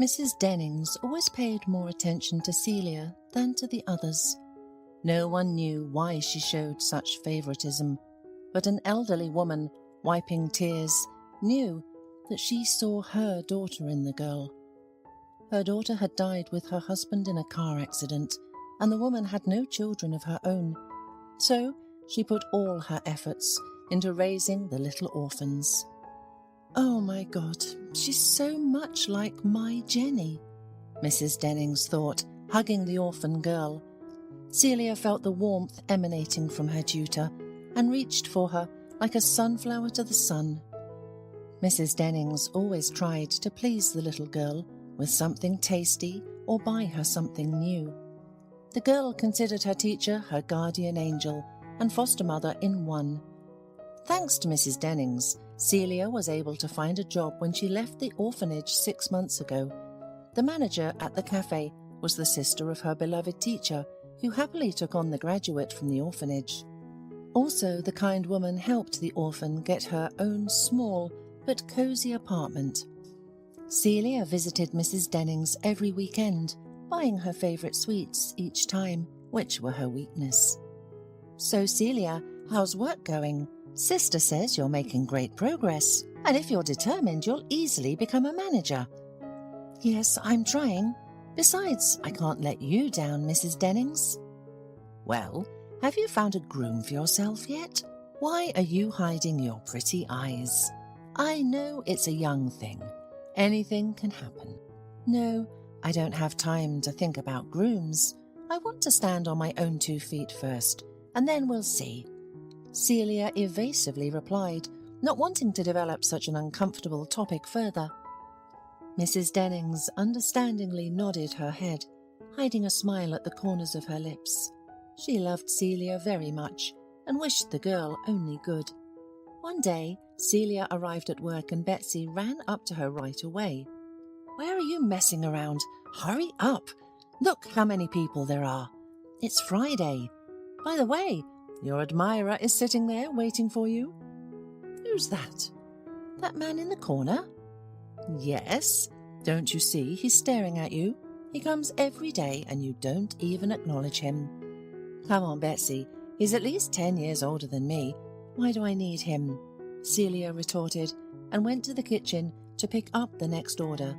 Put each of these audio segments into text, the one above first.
Mrs. Dennings always paid more attention to Celia than to the others. No one knew why she showed such favoritism, but an elderly woman, wiping tears, knew that she saw her daughter in the girl. Her daughter had died with her husband in a car accident, and the woman had no children of her own, so she put all her efforts into raising the little orphans. "Oh my God, she's so much like my Jenny," Mrs. Dennings thought, hugging the orphan girl. Celia felt the warmth emanating from her tutor and reached for her like a sunflower to the sun. Mrs. Dennings always tried to please the little girl with something tasty or buy her something new. The girl considered her teacher her guardian angel and foster mother in one. Thanks to Mrs. Dennings, Celia was able to find a job when she left the orphanage 6 months ago. The manager at the cafe was the sister of her beloved teacher, who happily took on the graduate from the orphanage. Also, the kind woman helped the orphan get her own small but cosy apartment. Celia visited Mrs. Dennings every weekend, buying her favourite sweets each time, which were her weakness. "So, Celia, how's work going? Sister says you're making great progress, and if you're determined, you'll easily become a manager." "Yes, I'm trying. Besides, I can't let you down, Mrs. Dennings." "Well, have you found a groom for yourself yet? Why are you hiding your pretty eyes? I know it's a young thing. Anything can happen." "No, I don't have time to think about grooms. I want to stand on my own 2 feet first, and then we'll see," Celia evasively replied, not wanting to develop such an uncomfortable topic further. Mrs. Dennings understandingly nodded her head, hiding a smile at the corners of her lips. She loved Celia very much and wished the girl only good. One day, Celia arrived at work and Betsy ran up to her right away. "Where are you messing around? Hurry up! Look how many people there are. It's Friday. By the way, your admirer is sitting there waiting for you." "Who's that? That man in the corner?" "Yes. Don't you see he's staring at you? He comes every day and you don't even acknowledge him." "Come on, Betsy. He's at least 10 years older than me. Why do I need him?" Celia retorted and went to the kitchen to pick up the next order.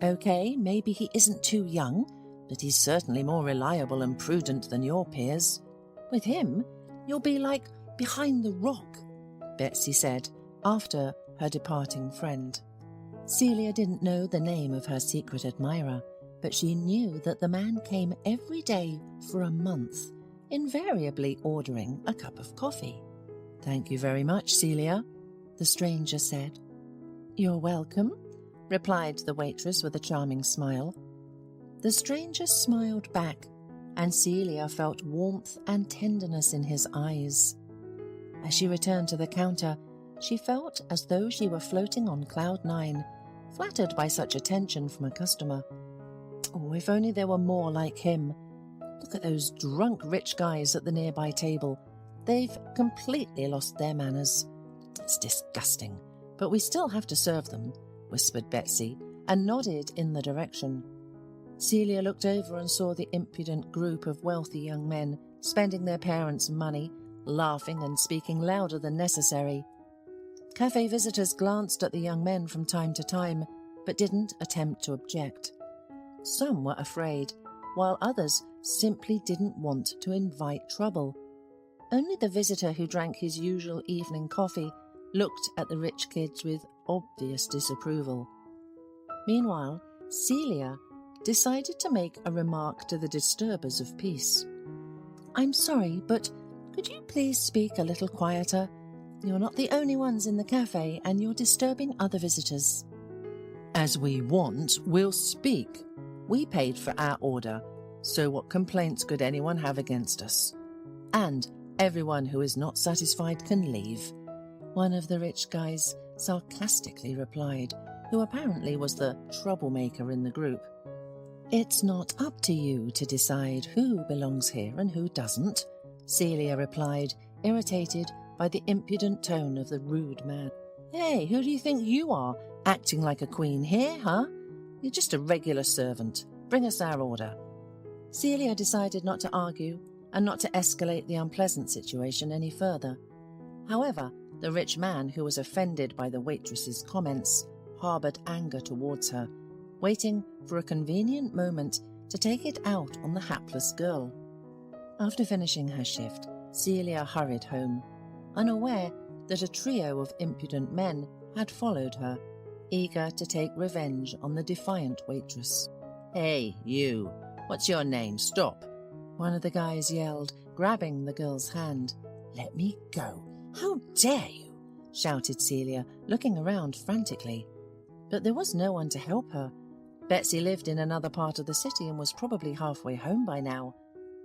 "Okay, maybe he isn't too young, but he's certainly more reliable and prudent than your peers. With him, you'll be like behind the rock," Betsy said after her departing friend. Celia didn't know the name of her secret admirer, but she knew that the man came every day for a month, invariably ordering a cup of coffee. "Thank you very much, Celia," the stranger said. "You're welcome," replied the waitress with a charming smile. The stranger smiled back, and Celia felt warmth and tenderness in his eyes. As she returned to the counter, she felt as though she were floating on cloud 9, flattered by such attention from a customer. Oh, if only there were more like him. Look at those drunk rich guys at the nearby table. They've completely lost their manners. "It's disgusting, but we still have to serve them," whispered Betsy, and nodded in the direction. Celia looked over and saw the impudent group of wealthy young men spending their parents' money, laughing and speaking louder than necessary. Cafe visitors glanced at the young men from time to time, but didn't attempt to object. Some were afraid, while others simply didn't want to invite trouble. Only the visitor who drank his usual evening coffee looked at the rich kids with obvious disapproval. Meanwhile, Celia decided to make a remark to the disturbers of peace. "I'm sorry, but could you please speak a little quieter? You're not the only ones in the cafe, and you're disturbing other visitors." "As we want, we'll speak. We paid for our order, so what complaints could anyone have against us? And everyone who is not satisfied can leave," one of the rich guys sarcastically replied, who apparently was the troublemaker in the group. "It's not up to you to decide who belongs here and who doesn't," Celia replied, irritated by the impudent tone of the rude man. "Hey, who do you think you are, acting like a queen here, huh? You're just a regular servant. Bring us our order." Celia decided not to argue and not to escalate the unpleasant situation any further. However, the rich man, who was offended by the waitress's comments, harboured anger towards her, waiting for a convenient moment to take it out on the hapless girl. After finishing her shift, Celia hurried home, unaware that a trio of impudent men had followed her, eager to take revenge on the defiant waitress. "Hey, you! What's your name? Stop!" one of the guys yelled, grabbing the girl's hand. "Let me go! How dare you!" shouted Celia, looking around frantically. But there was no one to help her. Betsy lived in another part of the city and was probably halfway home by now.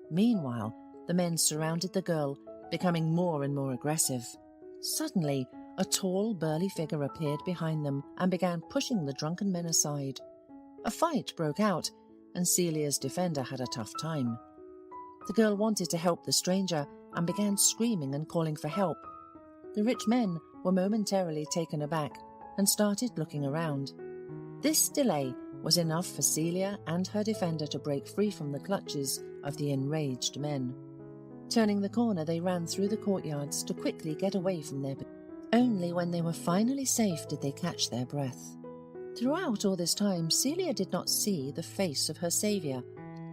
Meanwhile, the men surrounded the girl, becoming more and more aggressive. Suddenly, a tall, burly figure appeared behind them and began pushing the drunken men aside. A fight broke out, and Celia's defender had a tough time. The girl wanted to help the stranger and began screaming and calling for help. The rich men were momentarily taken aback and started looking around. This delay was enough for Celia and her defender to break free from the clutches of the enraged men. Turning the corner, they ran through the courtyards to quickly get away from their... Only when they were finally safe did they catch their breath. Throughout all this time, Celia did not see the face of her saviour,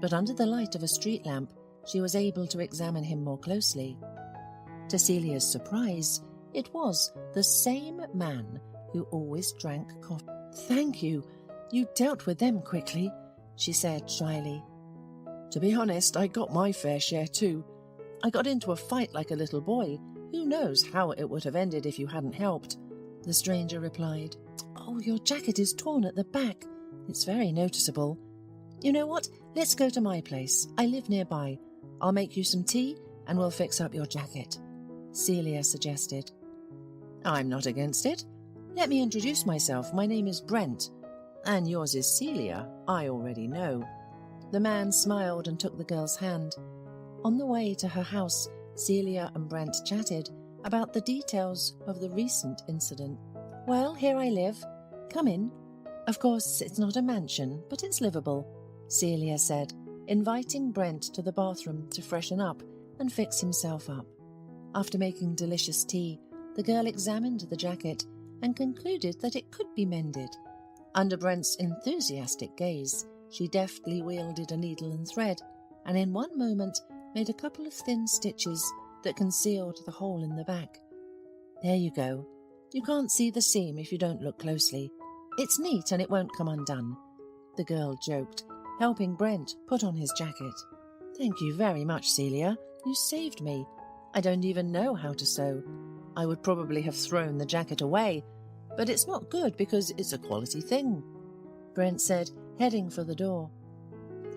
but under the light of a street lamp, she was able to examine him more closely. To Celia's surprise, it was the same man who always drank coffee. "Thank you. You dealt with them quickly," she said shyly. "To be honest, I got my fair share too. I got into a fight like a little boy. Who knows how it would have ended if you hadn't helped," the stranger replied. "Oh, your jacket is torn at the back. It's very noticeable. You know what? Let's go to my place. I live nearby. I'll make you some tea and we'll fix up your jacket," Celia suggested. "I'm not against it. Let me introduce myself. My name is Brent. And yours is Celia, I already know." The man smiled and took the girl's hand. On the way to her house, Celia and Brent chatted about the details of the recent incident. "Well, here I live. Come in. Of course, it's not a mansion, but it's livable," Celia said, inviting Brent to the bathroom to freshen up and fix himself up. After making delicious tea, the girl examined the jacket and concluded that it could be mended. Under Brent's enthusiastic gaze, she deftly wielded a needle and thread, and in one moment made a couple of thin stitches that concealed the hole in the back. "There you go. You can't see the seam if you don't look closely. It's neat and it won't come undone," the girl joked, helping Brent put on his jacket. "Thank you very much, Celia. You saved me. I don't even know how to sew. I would probably have thrown the jacket away, but it's not good because it's a quality thing," Brent said, heading for the door.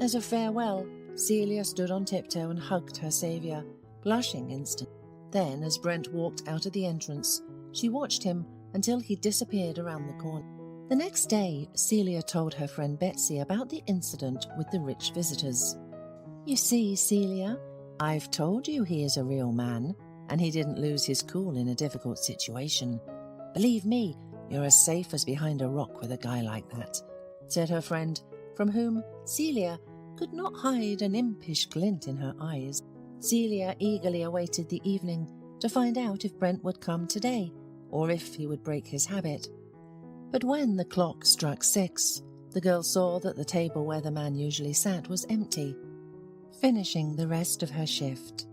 As a farewell, Celia stood on tiptoe and hugged her saviour, blushing instantly. Then, as Brent walked out of the entrance, she watched him until he disappeared around the corner. The next day, Celia told her friend Betsy about the incident with the rich visitors. "You see, Celia, I've told you he is a real man, and he didn't lose his cool in a difficult situation. Believe me, you're as safe as behind a rock with a guy like that," said her friend, from whom Celia could not hide an impish glint in her eyes. Celia eagerly awaited the evening to find out if Brent would come today, or if he would break his habit. But when the clock struck 6, the girl saw that the table where the man usually sat was empty. Finishing the rest of her shift,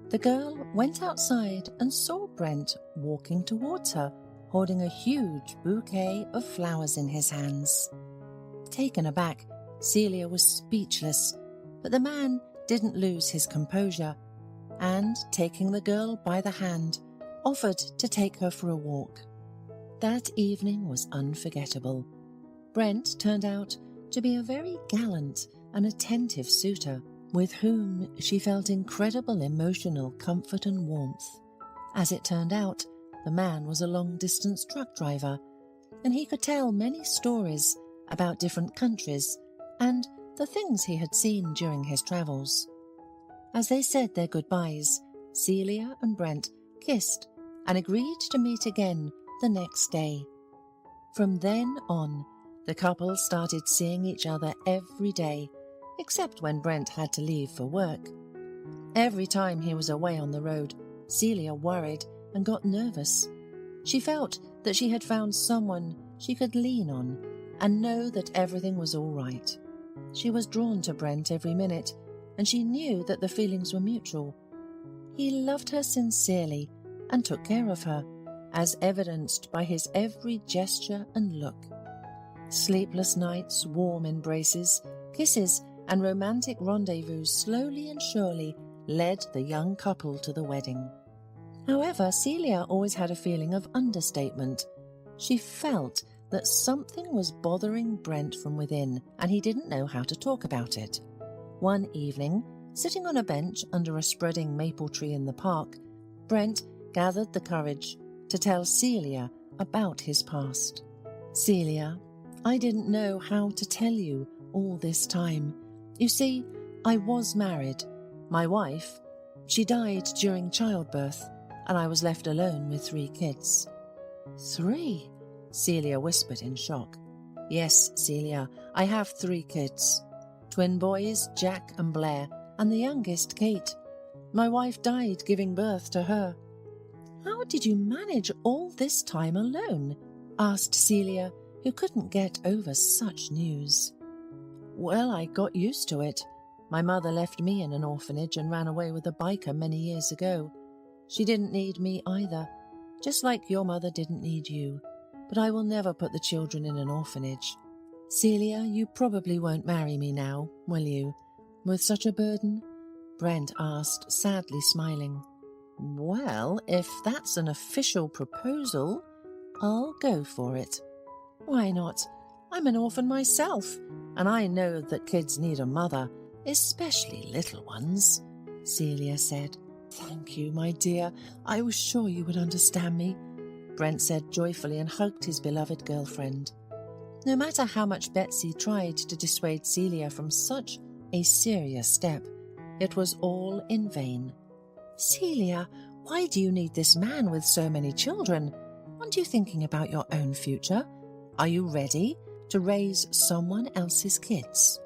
the girl went outside and saw Brent walking towards her, holding a huge bouquet of flowers in his hands. Taken aback, Celia was speechless, but the man didn't lose his composure, and, taking the girl by the hand, offered to take her for a walk. That evening was unforgettable. Brent turned out to be a very gallant and attentive suitor, with whom she felt incredible emotional comfort and warmth. As it turned out, the man was a long-distance truck driver, and he could tell many stories about different countries and the things he had seen during his travels. As they said their goodbyes, Celia and Brent kissed and agreed to meet again the next day. From then on, The couple started seeing each other every day, except when Brent had to leave for work. Every time he was away on the road, Celia worried and got nervous. She felt that she had found someone she could lean on and know that everything was all right. She was drawn to Brent every minute, and she knew that the feelings were mutual. He loved her sincerely and took care of her, as evidenced by his every gesture and look. Sleepless nights, warm embraces, kisses, and romantic rendezvous slowly and surely led the young couple to the wedding. However, Celia always had a feeling of understatement. She felt that something was bothering Brent from within, and he didn't know how to talk about it. One evening, sitting on a bench under a spreading maple tree in the park, Brent gathered the courage to tell Celia about his past. "Celia, I didn't know how to tell you all this time. You see, I was married. My wife, she died during childbirth, and I was left alone with 3 kids." "3?" Celia whispered in shock. "Yes, Celia, I have 3 kids. Twin boys, Jack and Blair, and the youngest, Kate. My wife died giving birth to her." "How did you manage all this time alone?" asked Celia, who couldn't get over such news. "Well, I got used to it. My mother left me in an orphanage and ran away with a biker many years ago. She didn't need me either, just like your mother didn't need you. But I will never put the children in an orphanage. Celia, you probably won't marry me now, will you, with such a burden?" Brent asked, sadly smiling. "Well, if that's an official proposal, I'll go for it." "Why not? I'm an orphan myself, and I know that kids need a mother, especially little ones," Celia said. "Thank you, my dear. I was sure you would understand me," Brent said joyfully and hugged his beloved girlfriend. No matter how much Betsy tried to dissuade Celia from such a serious step, it was all in vain. "Celia, why do you need this man with so many children? Aren't you thinking about your own future? Are you ready to raise someone else's kids?"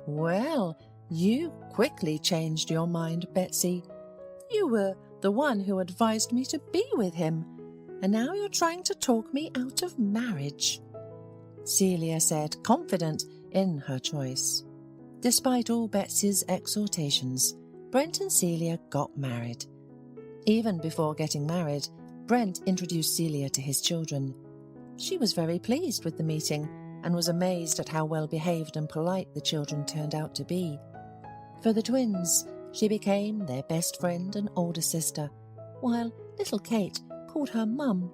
"Well, you quickly changed your mind, Betsy. You were the one who advised me to be with him, and now you're trying to talk me out of marriage," Celia said, confident in her choice. Despite all Betsy's exhortations, Brent and Celia got married. Even before getting married, Brent introduced Celia to his children. She was very pleased with the meeting and was amazed at how well-behaved and polite the children turned out to be. For the twins, she became their best friend and older sister, while little Kate called her Mum.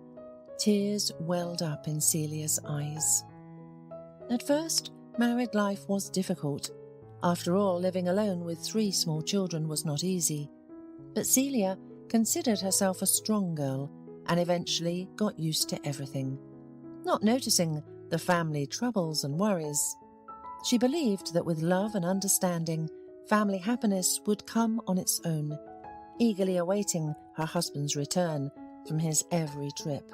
Tears welled up in Celia's eyes. At first, married life was difficult. After all, living alone with 3 small children was not easy. But Celia considered herself a strong girl and eventually got used to everything, not noticing the family troubles and worries. She believed that with love and understanding, family happiness would come on its own, eagerly awaiting her husband's return from his every trip.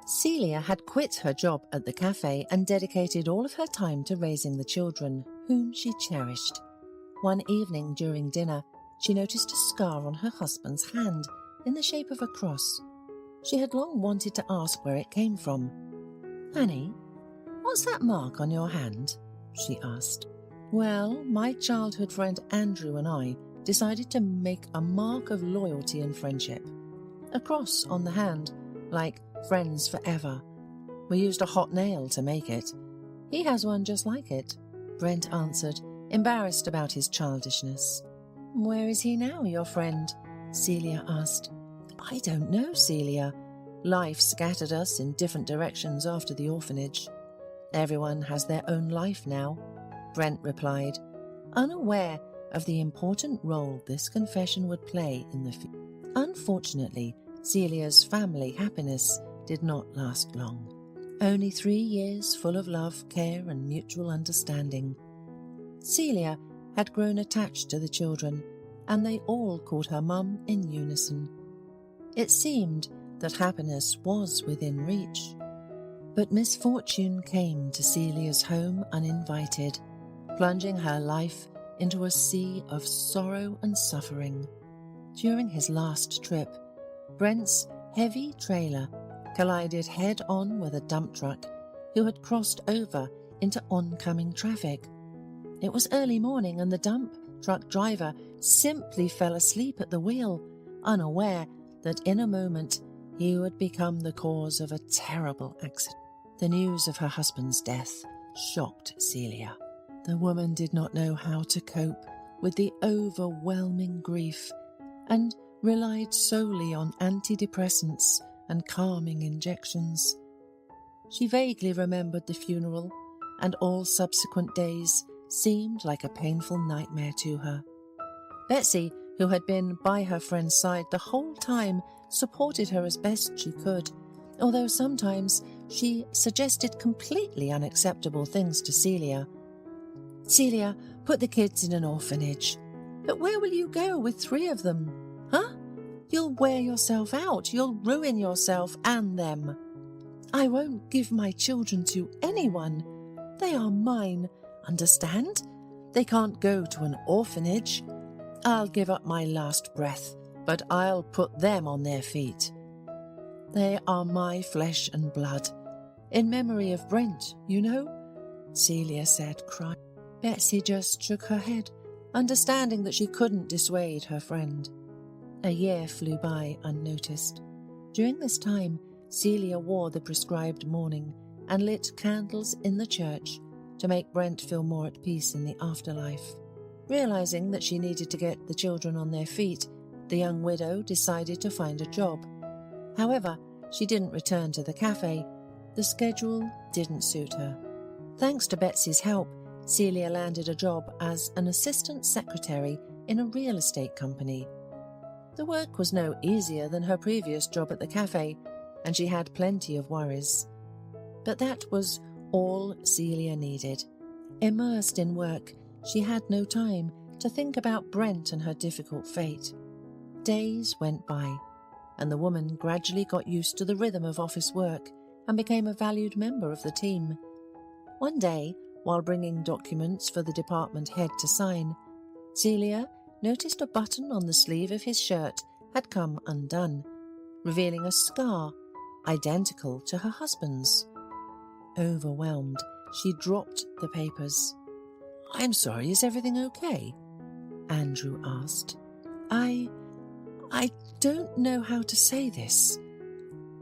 Celia had quit her job at the cafe and dedicated all of her time to raising the children, whom she cherished. One evening during dinner, she noticed a scar on her husband's hand in the shape of a cross. She had long wanted to ask where it came from. "Honey, what's that mark on your hand?" she asked. "Well, my childhood friend Andrew and I decided to make a mark of loyalty and friendship. A cross on the hand, like friends forever. We used a hot nail to make it. He has one just like it," Brent answered, embarrassed about his childishness. "Where is he now, your friend?" Celia asked. "I don't know, Celia. Life scattered us in different directions after the orphanage. Everyone has their own life now," Brent replied, unaware of the important role this confession would play in the future. Unfortunately, Celia's family happiness did not last long. Only 3 years full of love, care, and mutual understanding. Celia had grown attached to the children, and they all called her Mum in unison. It seemed that happiness was within reach. But misfortune came to Celia's home uninvited, plunging her life into a sea of sorrow and suffering. During his last trip, Brent's heavy trailer collided head-on with a dump truck who had crossed over into oncoming traffic. It was early morning and the dump truck driver simply fell asleep at the wheel, unaware that in a moment he would become the cause of a terrible accident. The news of her husband's death shocked Celia. The woman did not know how to cope with the overwhelming grief and relied solely on antidepressants and calming injections. She vaguely remembered the funeral, and all subsequent days seemed like a painful nightmare to her. Betsy, who had been by her friend's side the whole time, supported her as best she could, although sometimes she suggested completely unacceptable things to Celia. "Celia, put the kids in an orphanage. But where will you go with 3 of them? Huh? You'll wear yourself out. You'll ruin yourself and them. I won't give my children to anyone. They are mine, understand? They can't go to an orphanage. I'll give up my last breath, but I'll put them on their feet. They are my flesh and blood. In memory of Brent, you know," Celia said, crying. Betsy just shook her head, understanding that she couldn't dissuade her friend. A year flew by unnoticed. During this time, Celia wore the prescribed mourning and lit candles in the church to make Brent feel more at peace in the afterlife. Realizing that she needed to get the children on their feet, the young widow decided to find a job. However, she didn't return to the cafe. The schedule didn't suit her. Thanks to Betsy's help, Celia landed a job as an assistant secretary in a real estate company. The work was no easier than her previous job at the cafe, and she had plenty of worries. But that was all Celia needed. Immersed in work, she had no time to think about Brent and her difficult fate. Days went by, and the woman gradually got used to the rhythm of office work and became a valued member of the team. One day, while bringing documents for the department head to sign, Celia noticed a button on the sleeve of his shirt had come undone, revealing a scar identical to her husband's. Overwhelmed, she dropped the papers. "I'm sorry, is everything okay?" Andrew asked. I don't know how to say this.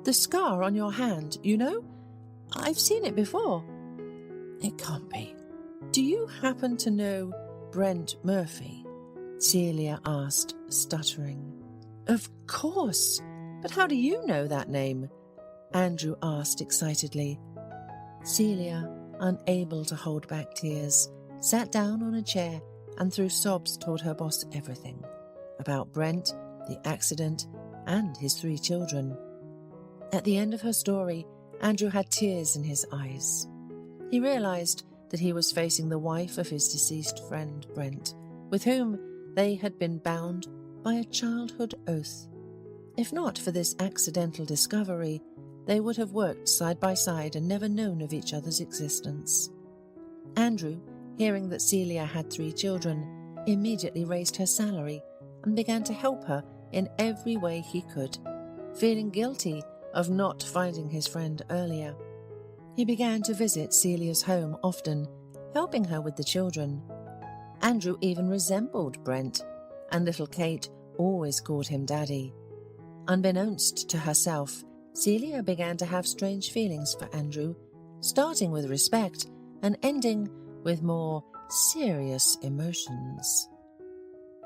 The scar on your hand, you know? I've seen it before." "It can't be. Do you happen to know Brent Murphy?" Celia asked, stuttering. "Of course. But how do you know that name?" Andrew asked excitedly. Celia, unable to hold back tears, sat down on a chair and through sobs told her boss everything about Brent, the accident, and his 3 children. At the end of her story, Andrew had tears in his eyes. He realized that he was facing the wife of his deceased friend, Brent, with whom they had been bound by a childhood oath. If not for this accidental discovery, they would have worked side by side and never known of each other's existence. Andrew, hearing that Celia had 3 children, immediately raised her salary and began to help her in every way he could, feeling guilty of not finding his friend earlier. He began to visit Celia's home often, helping her with the children. Andrew even resembled Brent, and little Kate always called him Daddy. Unbeknownst to herself, Celia began to have strange feelings for Andrew, starting with respect and ending with more serious emotions.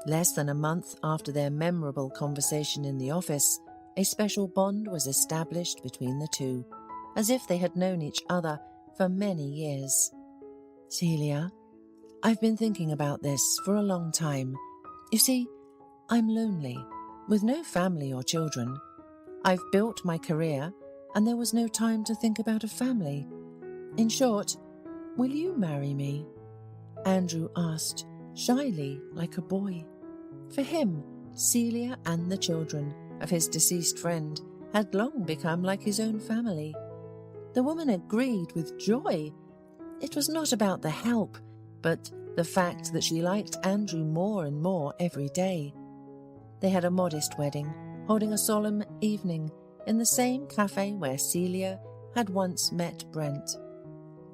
Less than a month after their memorable conversation in the office, a special bond was established between the two, as if they had known each other for many years. "Celia, I've been thinking about this for a long time. You see, I'm lonely, with no family or children. I've built my career, and there was no time to think about a family. In short, will you marry me?" Andrew asked, shyly, like a boy. For him, Celia and the children of his deceased friend had long become like his own family. The woman agreed with joy. It was not about the help, but the fact that she liked Andrew more and more every day. They had a modest wedding, holding a solemn evening in the same cafe where Celia had once met Brent.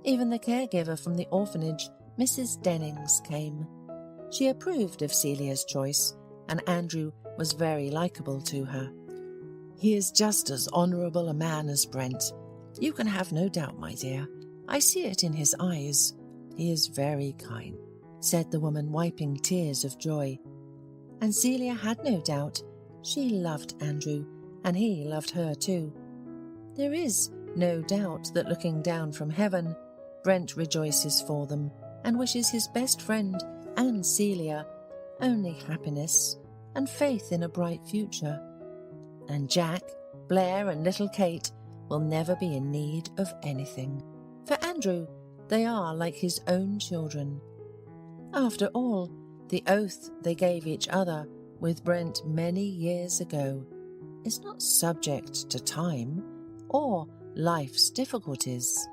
Even the caregiver from the orphanage, Mrs. Dennings, came. She approved of Celia's choice, and Andrew was very likeable to her. "He is just as honourable a man as Brent. You can have no doubt, my dear. I see it in his eyes. He is very kind," said the woman, wiping tears of joy. And Celia had no doubt. She loved Andrew, and he loved her too. There is no doubt that looking down from heaven, Brent rejoices for them and wishes his best friend and Celia only happiness and faith in a bright future. And Jack, Blair and little Kate will never be in need of anything. For Andrew, they are like his own children. After all, the oath they gave each other with Brent many years ago is not subject to time or life's difficulties.